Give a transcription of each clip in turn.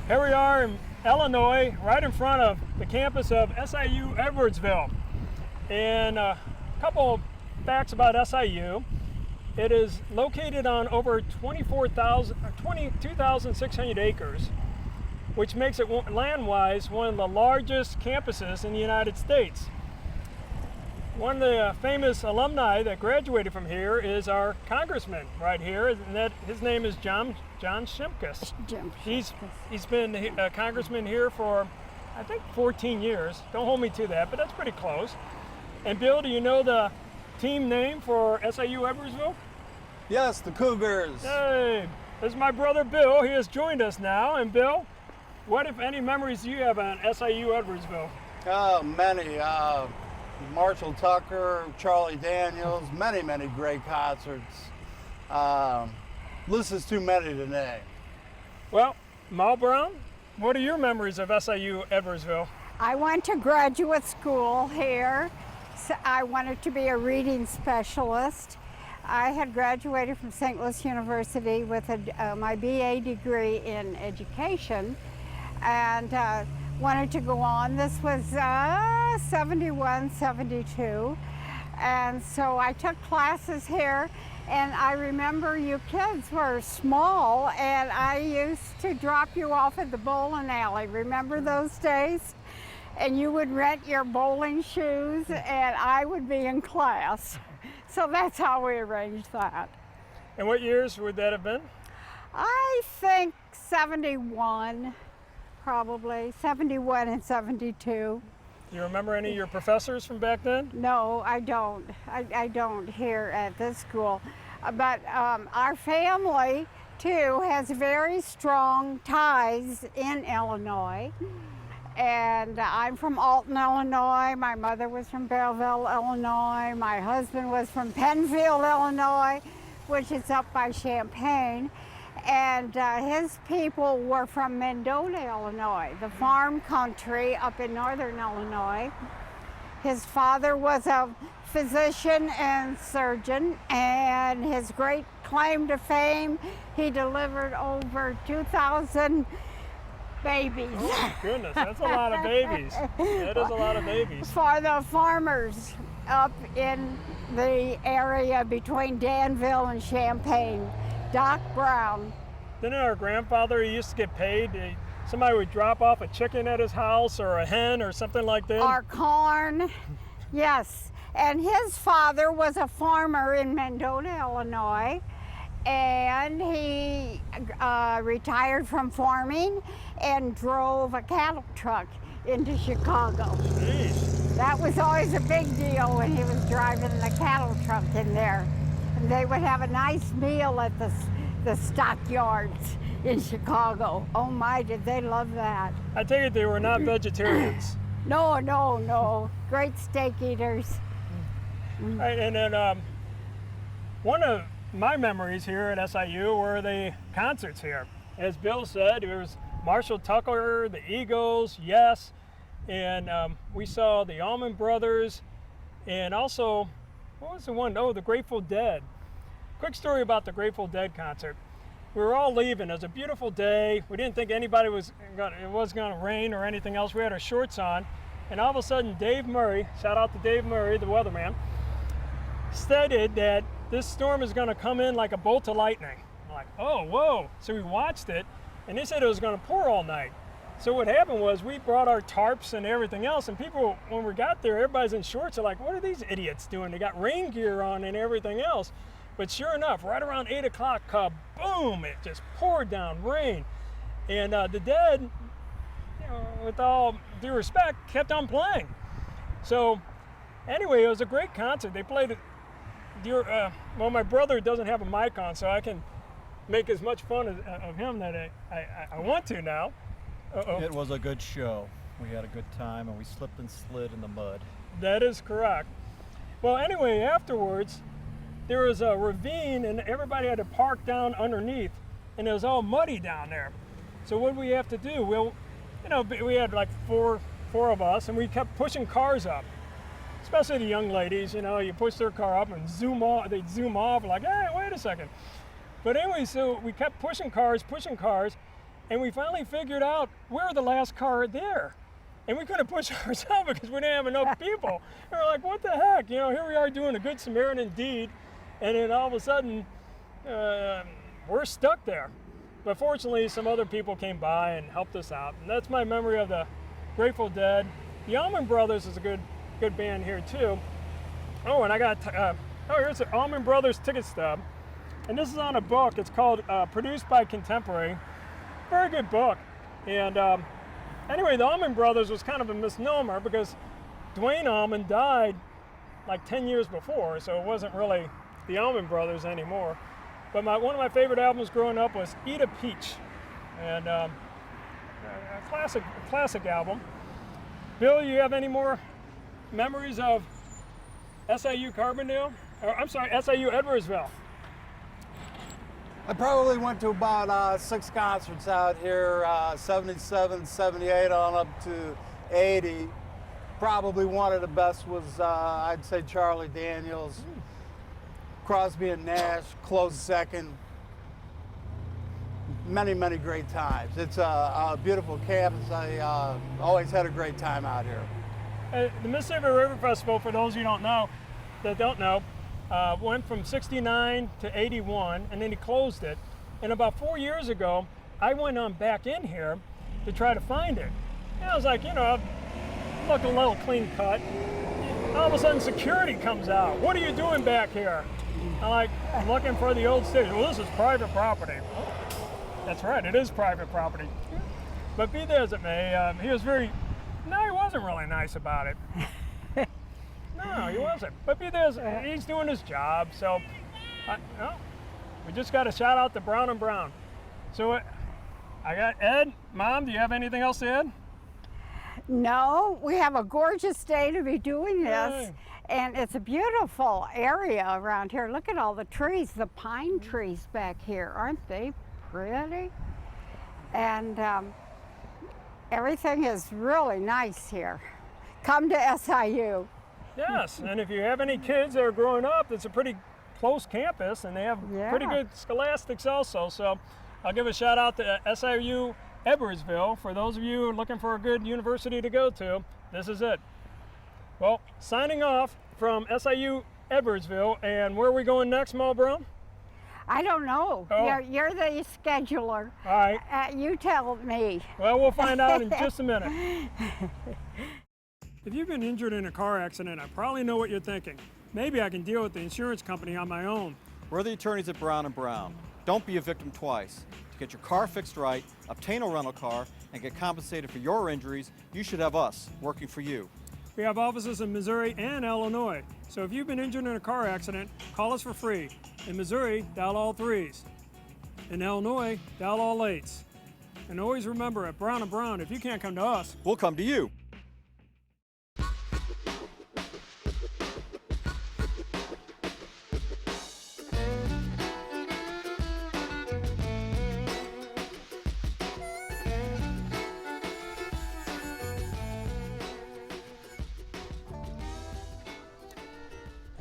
Here we are in Illinois, right in front of the campus of SIU Edwardsville. And a couple of facts about SIU. It is located on over 22,600 acres, which makes it land-wise one of the largest campuses in the United States. One of the famous alumni that graduated from here is our congressman right here, and his name is John Shimkus. He's been a congressman here for, I think, 14 years. Don't hold me to that, but that's pretty close. And Bill, do you know the team name for SIU Edwardsville? Yes, the Cougars. Hey, this is my brother Bill. He has joined us now. And Bill, what, if any, memories do you have on SIU Edwardsville? Many. Marshall Tucker, Charlie Daniels, many great concerts. List is too many to name. Well, Mal Brown, what are your memories of SIU Edwardsville? I went to graduate school here. So I wanted to be a reading specialist. I had graduated from St. Louis University with my BA degree in education and wanted to go on. This was 71, 72. And so I took classes here, and I remember you kids were small, and I used to drop you off at the bowling alley. Remember those days? And you would rent your bowling shoes, and I would be in class. So that's how we arranged that. And what years would that have been? I think 71, probably. 71 and 72. Do you remember any of your professors from back then? No, I don't. I don't here at this school. But our family, too, has very strong ties in Illinois. And I'm from Alton, Illinois. My mother was from Belleville, Illinois. My husband was from Penfield, Illinois, which is up by Champaign. And his people were from Mendota, Illinois, the farm country up in northern Illinois. His father was a physician and surgeon, and his great claim to fame, he delivered over 2,000 babies. Oh goodness, that's a lot of babies. That is a lot of babies. For the farmers up in the area between Danville and Champaign, Doc Brown. Didn't our grandfather, he used to get paid? Somebody would drop off a chicken at his house or a hen or something like that? Or corn, yes. And his father was a farmer in Mendota, Illinois. And he retired from farming and drove a cattle truck into Chicago. Jeez. That was always a big deal when he was driving the cattle truck in there. And they would have a nice meal at the stockyards in Chicago. Oh my, did they love that. I take it they were not vegetarians. No. Great steak eaters. Right, and then one of my memories here at SIU were the concerts here. As Bill said, it was Marshall Tucker, the Eagles, Yes, and we saw the Allman Brothers, and also, what was the one? Oh, the Grateful Dead. Quick story about the Grateful Dead concert. We were all leaving. It was a beautiful day. We didn't think it was going to rain or anything else. We had our shorts on, and all of a sudden Dave Murray, shout out to Dave Murray, the weatherman, stated that this storm is going to come in like a bolt of lightning. I'm like, oh, whoa. So we watched it, and they said it was going to pour all night. So what happened was we brought our tarps and everything else, and people, when we got there, everybody's in shorts. They're like, what are these idiots doing? They got rain gear on and everything else. But sure enough, right around 8 o'clock, boom, it just poured down rain. And the Dead, you know, with all due respect, kept on playing. So anyway, it was a great concert. They played it. Well, my brother doesn't have a mic on, so I can make as much fun of him that I want to now. Uh-oh. It was a good show. We had a good time, and we slipped and slid in the mud. That is correct. Well, anyway, afterwards, there was a ravine, and everybody had to park down underneath, and it was all muddy down there. So what did we have to do? Well, you know, we had like four of us, and we kept pushing cars up. Especially the young ladies, you know, you push their car up and zoom off, they'd zoom off like, hey, wait a second. But anyway, so we kept pushing cars, And we finally figured out we're the last car there. And we couldn't push ourselves because we didn't have enough people. And we're like, what the heck? You know, here we are doing a good Samaritan deed, and then all of a sudden, we're stuck there. But fortunately, some other people came by and helped us out. And that's my memory of the Grateful Dead. The Allman Brothers is a good band here too. Oh, and I got, here's the Allman Brothers ticket stub. And this is on a book. It's called Produced by Contemporary. Very good book. And anyway, the Allman Brothers was kind of a misnomer because Dwayne Allman died like 10 years before, so it wasn't really the Allman Brothers anymore. But one of my favorite albums growing up was Eat a Peach. And a classic album. Bill, you have any more memories of SIU Carbondale? Or I'm sorry, SIU Edwardsville. I probably went to about 6 concerts out here, 77, 78 on up to 80. Probably one of the best was, I'd say, Charlie Daniels. Crosby and Nash, close second. Many, many great times. It's a beautiful campus. I always had a great time out here. The Mississippi River Festival, for those that don't know, went from 69 to 81, and then he closed it. And about 4 years ago, I went on back in here to try to find it. And I was like, you know, look a little clean cut. All of a sudden, security comes out. What are you doing back here? I'm looking for the old stage. Well, this is private property. That's right, it is private property. But be that as it may, he wasn't really nice about it. No, he wasn't. But be that he's doing his job, so we just got to shout out to Brown and Brown. So I got Ed, Mom, do you have anything else to add? No, we have a gorgeous day to be doing this. Yay. And it's a beautiful area around here. Look at all the trees, the pine trees back here. Aren't they pretty? And everything is really nice here. Come to SIU. Yes, and if you have any kids that are growing up, it's a pretty close campus, and they have pretty good scholastics also. So I'll give a shout out to SIU Edwardsville. For those of you looking for a good university to go to, this is it. Well, signing off from SIU Edwardsville, and where are we going next, Ma Brown? I don't know. Oh. You're the scheduler. All right. You tell me. Well, we'll find out in just a minute. If you've been injured in a car accident, I probably know what you're thinking. Maybe I can deal with the insurance company on my own. We're the attorneys at Brown & Brown. Don't be a victim twice. To get your car fixed right, obtain a rental car, and get compensated for your injuries, you should have us working for you. We have offices in Missouri and Illinois. So if you've been injured in a car accident, call us for free. In Missouri, dial all 3s. In Illinois, dial all 8s. And always remember, at Brown & Brown, if you can't come to us, We'll come to you.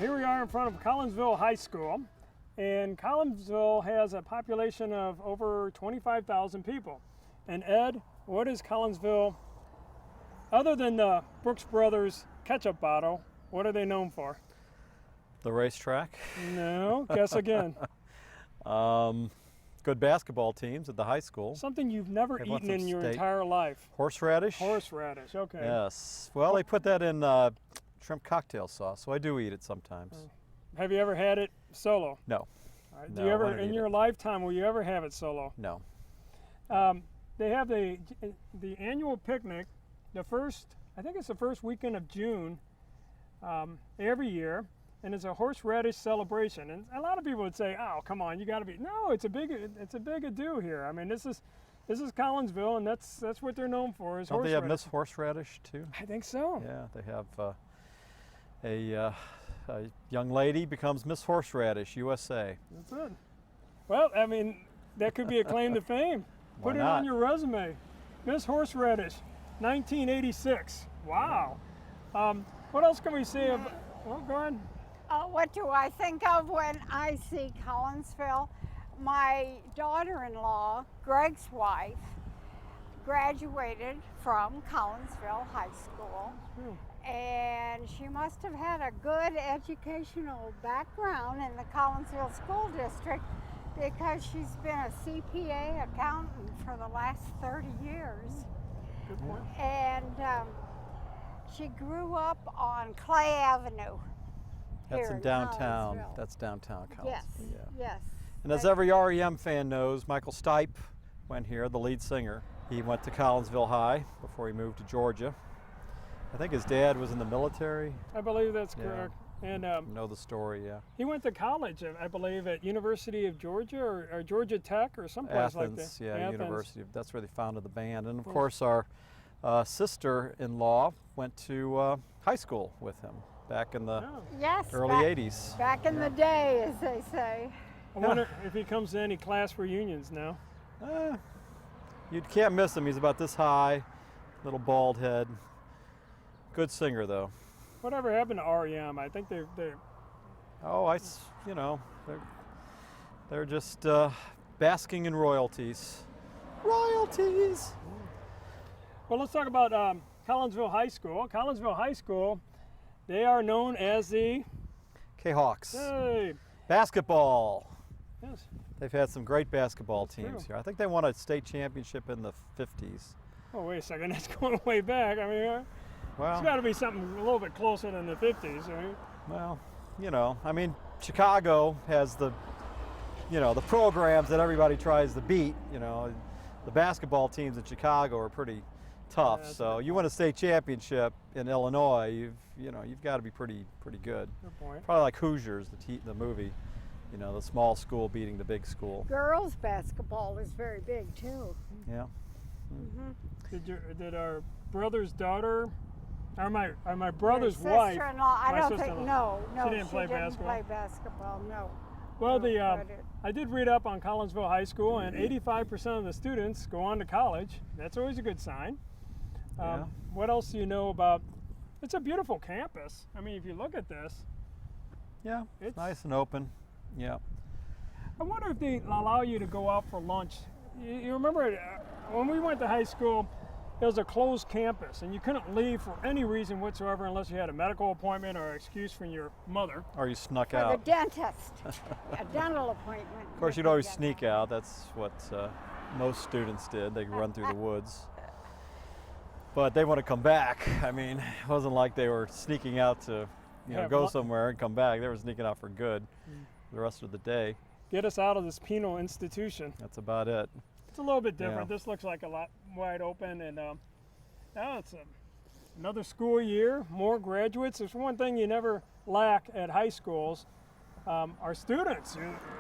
here we are in front of Collinsville High School. And Collinsville has a population of over 25,000 people. And Ed, what is Collinsville, other than the Brooks Brothers ketchup bottle, what are they known for? The racetrack. No, guess again. Good basketball teams at the high school. Something you've never They've won eaten in some your state. entire life. Horseradish? Horseradish, okay. Yes. Well, they put that in shrimp cocktail sauce, so I do eat it sometimes. Have you ever had it solo? No. All right. No, Do you I ever, wouldn't in eat your it. lifetime, will you ever have it solo? No. They have the annual picnic, I think it's the first weekend of June every year, and it's a horseradish celebration. And a lot of people would say, "Oh, come on, you got to be." No, it's a big ado here. I mean, this is Collinsville, and that's what they're known for is Don't they horseradish. have Miss Horseradish too? I think so. Yeah, they have a young lady becomes Miss Horseradish USA. That's it. Well, I mean, that could be a claim to fame. Why Put it not? on your resume. Miss Horseradish, 1986. Wow. What else can we say about? Well, go ahead. What do I think of when I see Collinsville? My daughter-in-law, Greg's wife, graduated from Collinsville High School, and she must have had a good educational background in the Collinsville School District because she's been a CPA accountant for the last 30 years. Good point. And she grew up on Clay Avenue. That's here in downtown. Collinsville. That's downtown Collinsville. Yes, Yeah. yes. And as every REM fan knows, Michael Stipe went here, the lead singer. He went to Collinsville High before he moved to Georgia. I think his dad was in the military. I believe that's Yeah. correct. And Know the story, yeah. he went to college, I believe, at University of Georgia or Georgia Tech or someplace like that. Athens, yeah, Athens. University. That's where they founded the band. And of Yeah. course, our sister-in-law went to high school with him back in the Oh. Yes, early back, 80s. back in the day, as they say. I wonder if he comes to any class reunions now. You can't miss him. He's about this high, little bald head. Good singer, though. Whatever happened to REM? I think they're Oh, they're just basking in royalties. Royalties! Well, let's talk about Collinsville High School. Collinsville High School, they are known as the K-Hawks. hey, Basketball. yes. They've had some great basketball That's teams true. here. I think they won a state championship in the 50s. Oh, wait a second, that's going way back. I mean, Well, it's got to be something a little bit closer than the 50s, right? well, Chicago has the programs that everybody tries to beat. The basketball teams in Chicago are pretty tough. Yeah, that's So a you win a state championship in Illinois, you've got to be pretty good. Good point. Probably like Hoosiers, the movie. The small school beating the big school. Girls basketball is very big too. Yeah. Did our brother's daughter, or my brother's Your wife? sister-in-law, I my don't think, sister-in-law. no, She didn't play basketball? play basketball, no. Well, No, I did read up on Collinsville High School, and 85% of the students go on to college. That's always a good sign. Yeah. What else do you know about? It's a beautiful campus. I mean, if you look at this, Yeah. It's It's- nice and open. Yeah. I wonder if they allow you to go out for lunch. You remember when we went to high school, it was a closed campus, and you couldn't leave for any reason whatsoever unless you had a medical appointment or excuse from your mother. Or you snuck For out. the dentist, a dental appointment. Of course, you'd always sneak out. That's what most students did. They run through the woods. But they want to come back. I mean, it wasn't like they were sneaking out to Have go lu- somewhere and come back. They were sneaking out for good the rest of the day. Get us out of this penal institution. That's about it. It's a little bit different. Yeah. This looks like a lot wide open, and now it's another school year, more graduates. There's one thing you never lack at high schools, are students.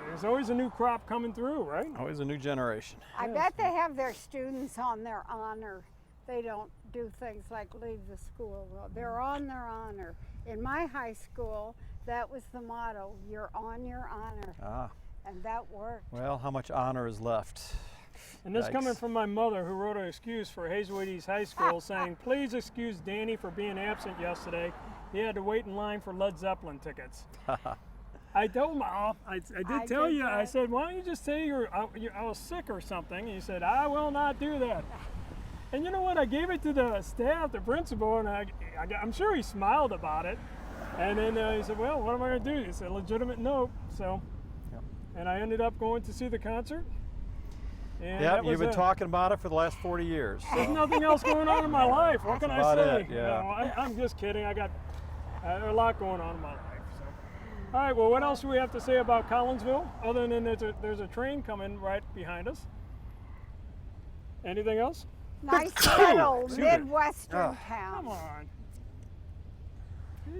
There's always a new crop coming through, right? Always a new generation. I bet they have their students on their honor. They don't do things like leave the school. They're on their honor. In my high school, that was the motto, you're on your honor. Ah, And that worked. well, how much honor is left? And this coming Yikes. from my mother, who wrote an excuse for Hazelwood East High School, saying, "Please excuse Danny for being absent yesterday. He had to wait in line for Led Zeppelin tickets." I told Mom, I did tell did you, I that. said, "Why don't you just say I was sick or something?" And he said, "I will not do that." And you know what? I gave it to the staff, the principal, and I'm sure he smiled about it. And then he said, "Well, what am I going to do?" It's a legitimate note. So, Yep. and I ended up going to see the concert. And Yeah, that was you've been it. talking about it for the last 40 years. There's so. nothing else going on in my life. What can I about say? it, yeah. I'm just kidding. I got a lot going on in my life. So. All right. Well, what else do we have to say about Collinsville, other than there's a train coming right behind us? Anything else? Nice little Excuse me. Midwestern Come town. on.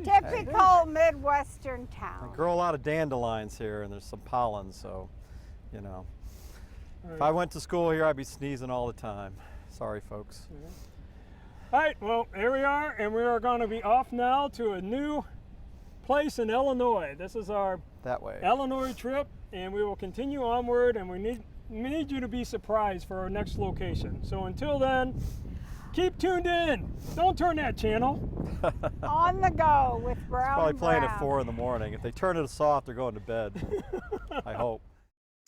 Typical Midwestern I town. grow a lot of dandelions here, and there's some pollen, so, All if right. I went to school here, I'd be sneezing all the time. Sorry, folks. All right. Well, here we are, and we are going to be off now to a new place in Illinois. This is our That way. Illinois trip, and we will continue onward, and we need you to be surprised for our next location. So until then, keep tuned in. Don't turn that channel. On the go with Brown Probably playing Brown. at 4 in the morning. If they turn it off, they're going to bed. I hope.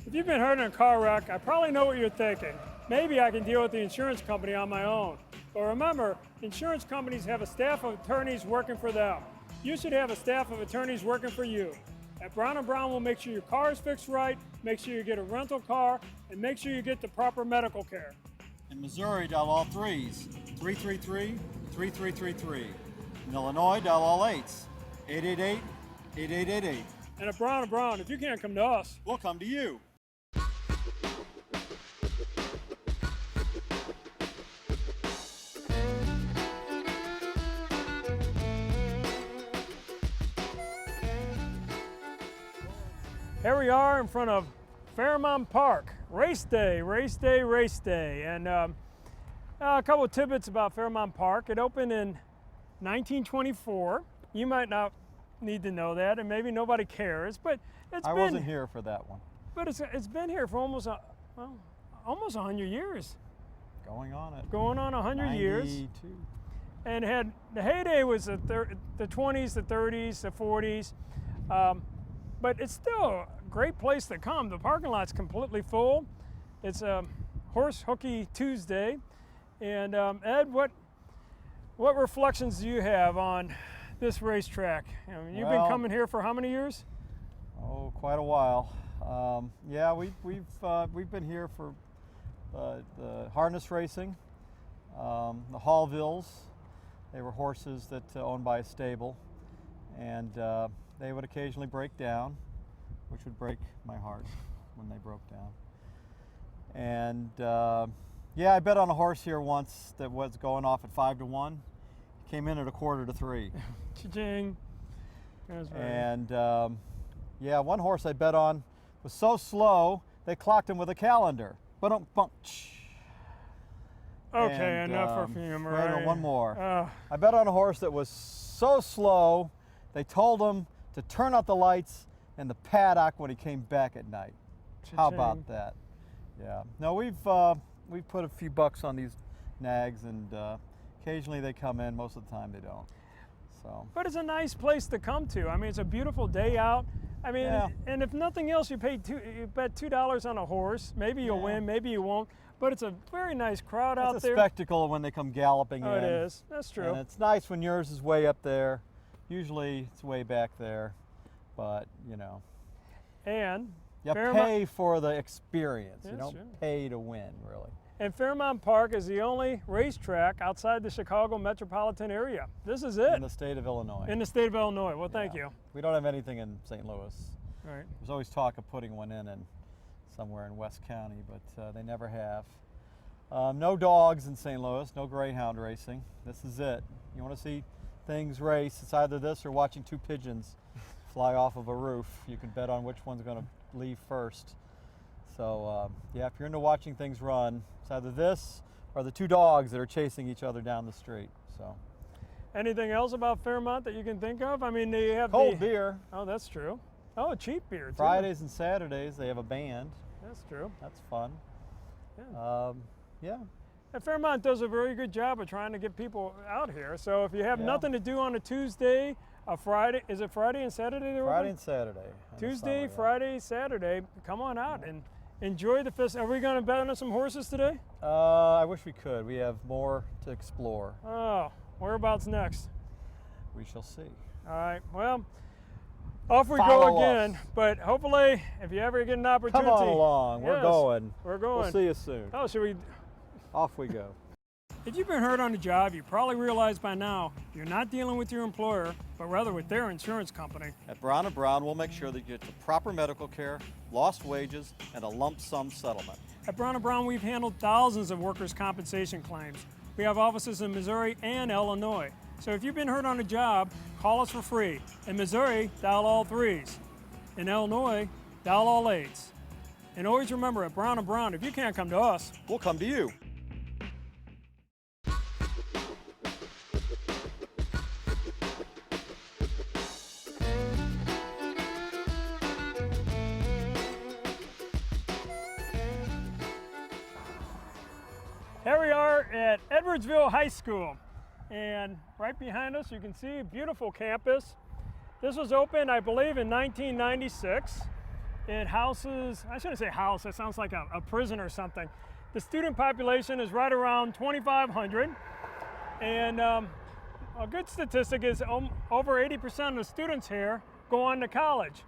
If you've been hurt in a car wreck, I probably know what you're thinking. maybe I can deal with the insurance company on my own. But remember, insurance companies have a staff of attorneys working for them. You should have a staff of attorneys working for you. At Brown & Brown, we'll make sure your car is fixed right, make sure you get a rental car, and make sure you get the proper medical care. In Missouri, dial all 3s, 333-3333. In Illinois, dial all 8s, 888-8888. And at Brown & Brown, if you can't come to us, We'll come to you. here we are in front of Fairmont Park. Race day, race day, race day. And a couple of tidbits about Fairmont Park. It opened in 1924. You might not need to know that, and maybe nobody cares, but I wasn't here for that one. But it's been here for almost 100 years. Going on it. Going on 100 years. 92. And had the heyday was the 20s, the 30s, the 40s. But it's still a great place to come. The parking lot's completely full. It's a Horse Hooky Tuesday. And Ed, what reflections do you have on this racetrack? You've been coming here for how many years? Oh, quite a while. Yeah, we've been here for the harness racing, the Hallvilles. They were horses that owned by a stable, and they would occasionally break down, which would break my heart when they broke down. And yeah, I bet on a horse here once that was going off at 5-1. Came in at 2:45. Cha-ching. That's right. And yeah, one horse I bet on was so slow they clocked him with a calendar. Ba-dum-bunch. Okay, And, enough for humor. wait, no, one more. Uh, I bet on a horse that was so slow they told him to turn out the lights in the paddock when he came back at night. How cha-ching. about that? Yeah. No, we've put a few bucks on these nags, and occasionally they come in. Most of the time they don't. So. But it's a nice place to come to. I mean, it's a beautiful day out. I mean, Yeah. and if nothing else, you bet $2 on a horse. Maybe you'll win, maybe you won't. But it's a very nice crowd out It's a there. spectacle when they come galloping Oh, in. it is. That's true. And it's nice when yours is way up there. Usually it's way back there, but you know, And you pay for the experience. You That's don't true. pay to win, really. And Fairmont Park is the only racetrack outside the Chicago metropolitan area. This is it In the state of Illinois. in the state of Illinois. Well, thank Yeah. you. We don't have anything in St. Louis. All right. There's always talk of putting one in somewhere in West County, but they never have. No dogs in St. Louis, no greyhound racing. This is it. You want to see things race, it's either this or watching two pigeons fly off of a roof. You can bet on which one's going to leave first. So yeah, if you're into watching things run, it's either this or the two dogs that are chasing each other down the street. So Anything else about Fairmont that you can think of? I mean, they have cold beer. Oh, that's true. Oh, cheap beer too. Fridays and Saturdays they have a band. That's true. That's fun. Yeah. Yeah. And Fairmont does a very good job of trying to get people out here. So if you have Yeah. nothing to do on a Tuesday, a Friday, is it Friday and Saturday they're Friday open? and Saturday. in the Tuesday, summer, yeah. Friday, Saturday, come on out and enjoy the fest. Are we going to bet on some horses today? I wish we could. We have more to explore. Oh, whereabouts next? We shall see. All right, well, off we Follow go again. us. But hopefully, if you ever get an opportunity. Come on along. We're Yes, going. We're going. We'll see you soon. Oh, should we? Off we go. If you've been hurt on the job, you probably realize by now you're not dealing with your employer, but rather with their insurance company. At Brown & Brown, we'll make sure that you get the proper medical care, lost wages, and a lump sum settlement. At Brown & Brown, we've handled thousands of workers' compensation claims. We have offices in Missouri and Illinois. So if you've been hurt on a job, call us for free. In Missouri, dial all 3s. In Illinois, dial all 8s. And always remember, at Brown & Brown, if you can't come to us, We'll come to you. here we are at Edwardsville High School. And right behind us, you can see a beautiful campus. This was opened, I believe, in 1996. It houses, I shouldn't say house, that sounds like a prison or something. the student population is right around 2,500. And a good statistic is over 80% of the students here go on to college.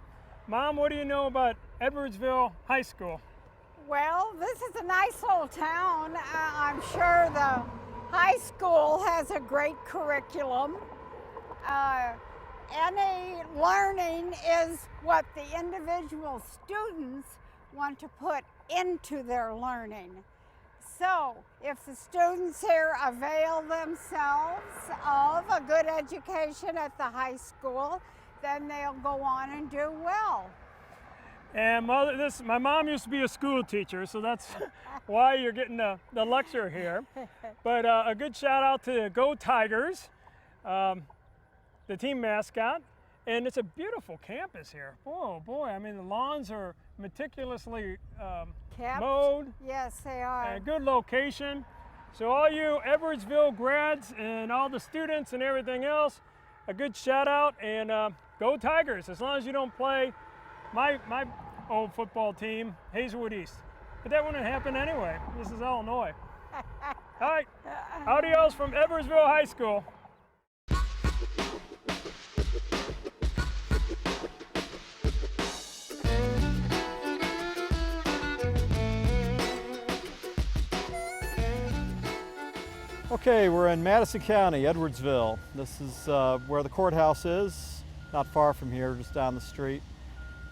Mom, what do you know about Edwardsville High School? Well, this is a nice little town. I'm sure the high school has a great curriculum. Any learning is what the individual students want to put into their learning. So if the students here avail themselves of a good education at the high school, then they'll go on and do well. And my mom used to be a school teacher, so that's why you're getting the lecture here. But a good shout out to Go Tigers, the team mascot. And it's a beautiful campus here. Oh boy, I mean the lawns are meticulously Kept? mowed. Yes, they are. And a good location. So all you Edwardsville grads and all the students and everything else, a good shout out, and Go Tigers, as long as you don't play my old football team, Hazelwood East. But that wouldn't happen anyway. This is Illinois. All right, adios from Edwardsville High School. Okay, we're in Madison County, Edwardsville. This is where the courthouse is, not far from here, just down the street.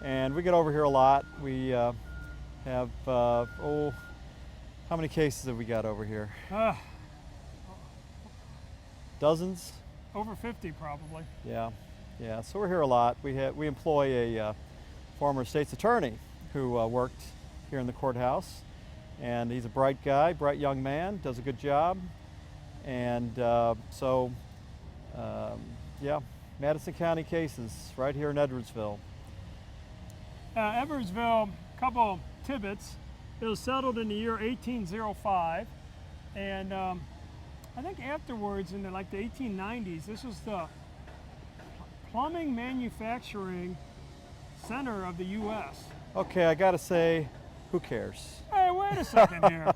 And we get over here a lot. We have, how many cases have we got over here? Dozens? Over 50 probably. Yeah, so we're here a lot. We employ a former state's attorney who worked here in the courthouse. And he's a bright guy, bright young man, does a good job. And yeah, Madison County cases right here in Edwardsville. Edwardsville, couple tidbits. It was settled in the year 1805, and I think afterwards, in the 1890s, this was the plumbing manufacturing center of the U.S. Okay, I gotta say, who cares? Hey, wait a second here.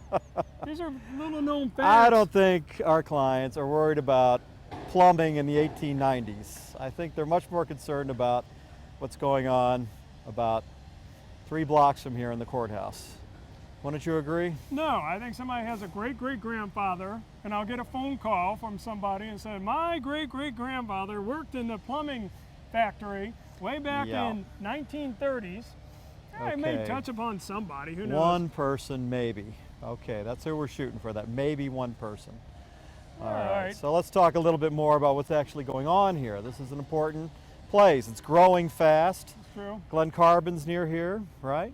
These are little known facts. I don't think our clients are worried about plumbing in the 1890s. I think they're much more concerned about what's going on about 3 blocks from here in the courthouse. Wouldn't you agree? No, I think somebody has a great-great-grandfather, and I'll get a phone call from somebody and say, my great-great-grandfather worked in the plumbing factory way back in 1930s. I may touch upon somebody, who knows? One person, maybe. Okay, that's who we're shooting for, that maybe one person. All right, so let's talk a little bit more about what's actually going on here. This is an important place. It's growing fast. That's true. Glen Carbon's near here, right?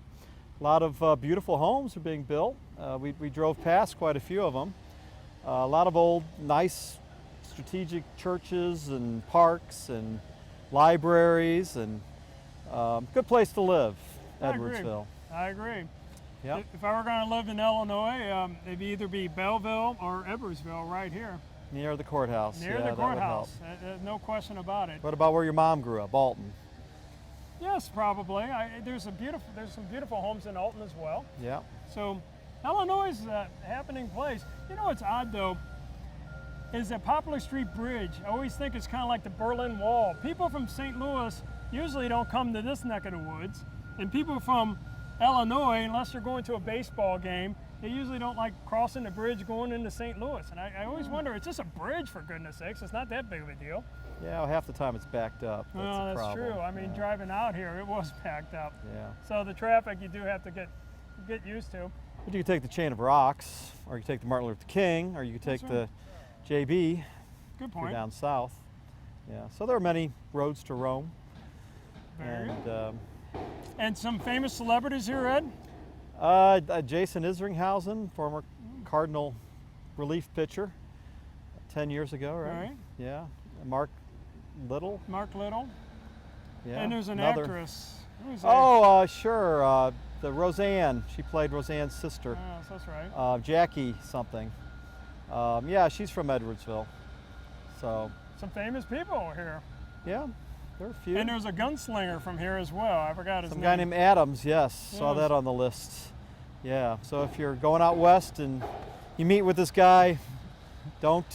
A lot of beautiful homes are being built. We drove past quite a few of them. A lot of old, nice, strategic churches and parks and libraries, and good place to live, Edwardsville. I agree. Yep. If I were going to live in Illinois, it'd either be Belleville or Edwardsville right here. Near the courthouse. Near the courthouse, no question about it. What about where your mom grew up, Alton? Yes, probably. There's some beautiful homes in Alton as well. Yeah. So Illinois is a happening place. You know what's odd though, is that Poplar Street Bridge. I always think it's kind of like the Berlin Wall. People from St. Louis usually don't come to this neck of the woods, and people from Illinois, unless they're going to a baseball game, they usually don't like crossing the bridge going into St. Louis. And I always wonder, it's just a bridge, for goodness sakes. It's not that big of a deal. Yeah, well, half the time it's backed up. That's true. I mean, driving out here, it was packed up. Yeah. So the traffic you do have to get used to. But you can take the Chain of Rocks, or you can take the Martin Luther King, or you can take the JB. Good point. Down south. Yeah. So there are many roads to Rome. And some famous celebrities here, Ed? Jason Isringhausen, former Cardinal relief pitcher, 10 years ago, right? Right. Yeah. Mark Little. Mark Little. Yeah. And there's an another actress. Who's sure. The Roseanne. She played Roseanne's sister. Yes, that's right. Jackie something. Yeah, she's from Edwardsville. So. Some famous people here. Yeah. There are a few. And there's a gunslinger from here as well. I forgot his name. Some guy named Adams, yes. Saw that on the list. Yeah, so if you're going out west and you meet with this guy, don't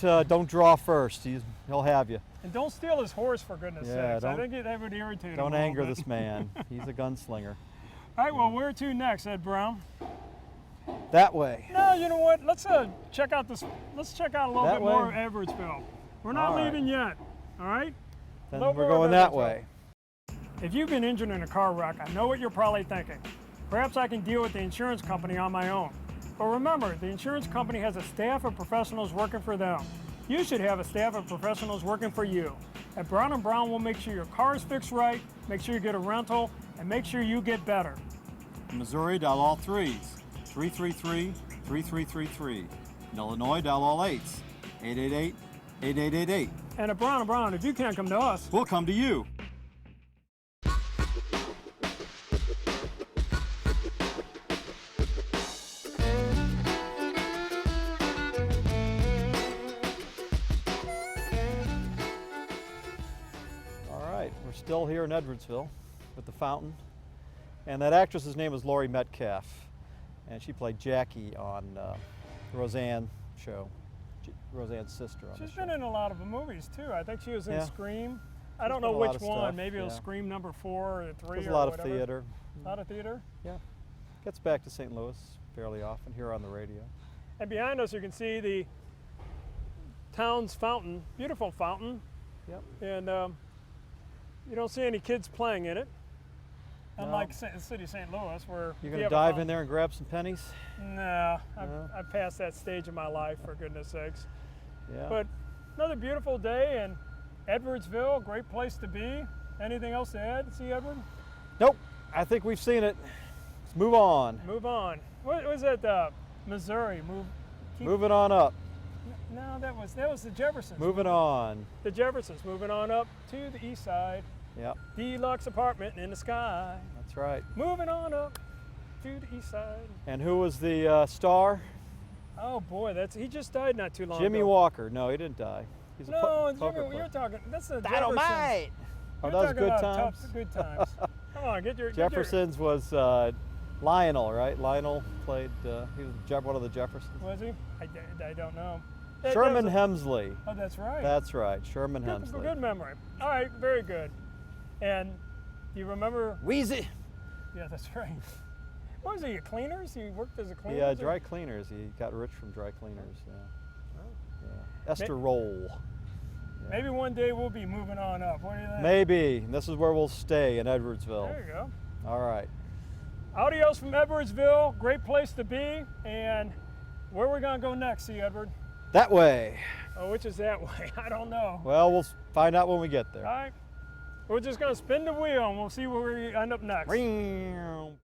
draw first. He'll have you. And don't steal his horse, for goodness Yeah, sakes. I think that would irritate him. Don't a little anger bit. this man. He's a gunslinger. All right, well, where to next, Ed Brown? That way. No, you know what? Let's check out this. Let's check out a little That bit more way? of Edwardsville. We're not All right. leaving yet. All right. Then Little we're more of going that Edwardsville. way. If you've been injured in a car wreck, I know what you're probably thinking. Perhaps I can deal with the insurance company on my own. But remember, the insurance company has a staff of professionals working for them. You should have a staff of professionals working for you. At Brown & Brown, we'll make sure your car is fixed right, make sure you get a rental, and make sure you get better. In Missouri, dial all 3s, 333-3333. In Illinois, dial all 8s, 888-8888. And at Brown & Brown, if you can't come to us, We'll come to you. We're still here in Edwardsville with the fountain. And that actress's name is Laurie Metcalf. And she played Jackie on the Roseanne show, Roseanne's sister on she's the show. been in a lot of movies too. I think she was in Yeah. Scream. I She's don't been know in a lot which of one. stuff, Maybe it was yeah. Scream number 4 or 3 There's or a lot whatever. of theater. A lot of theater. Yeah. Gets back to St. Louis fairly often here on the radio. And behind us you can see the town's fountain, beautiful fountain. Yep. And you don't see any kids playing in it. No. Unlike the city of St. Louis, where You're we going to have a dive fountain. in there and grab some pennies? No, No? I've passed that stage in my life, for goodness sakes. Yeah. But another beautiful day in Edwardsville, great place to be. Anything else to add, see Edward? Nope. I think we've seen it. Let's move on. Move on. What was that? Missouri. Moving on up. No, that was the Jeffersons. Moving on. The Jeffersons moving on up to the east side. Yep. Deluxe apartment in the sky. That's right. Moving on up to the east side. And who was the star? Oh boy, he just died not too long Jimmy ago. Walker. No, he didn't die. He's No, a Jimmy, poker player. you're talking. That's the Dynamite! Oh, You're that was talking good about times. Good times. Come on, get your. Jefferson's was Lionel, right? Lionel played. He was one of the Jeffersons. Was he? I don't know. Sherman that was Hemsley. Oh, that's right. That's right. Sherman good, Hemsley. good memory. All right, very good. And you remember? Wheezy. Yeah, that's right. What was he? A cleaners? He worked as a cleaner. Yeah, dry cleaners. He got rich from dry cleaners. Yeah. Yeah. Esther Roll. Maybe one day we'll be moving on up. What do you think? Maybe. And this is where we'll stay in Edwardsville. There you go. All right. Adios from Edwardsville. Great place to be. And where are we going to go next, see, Edward? That way. Oh, which is that way? I don't know. Well, we'll find out when we get there. All right. We're just going to spin the wheel and we'll see where we end up next. Ring.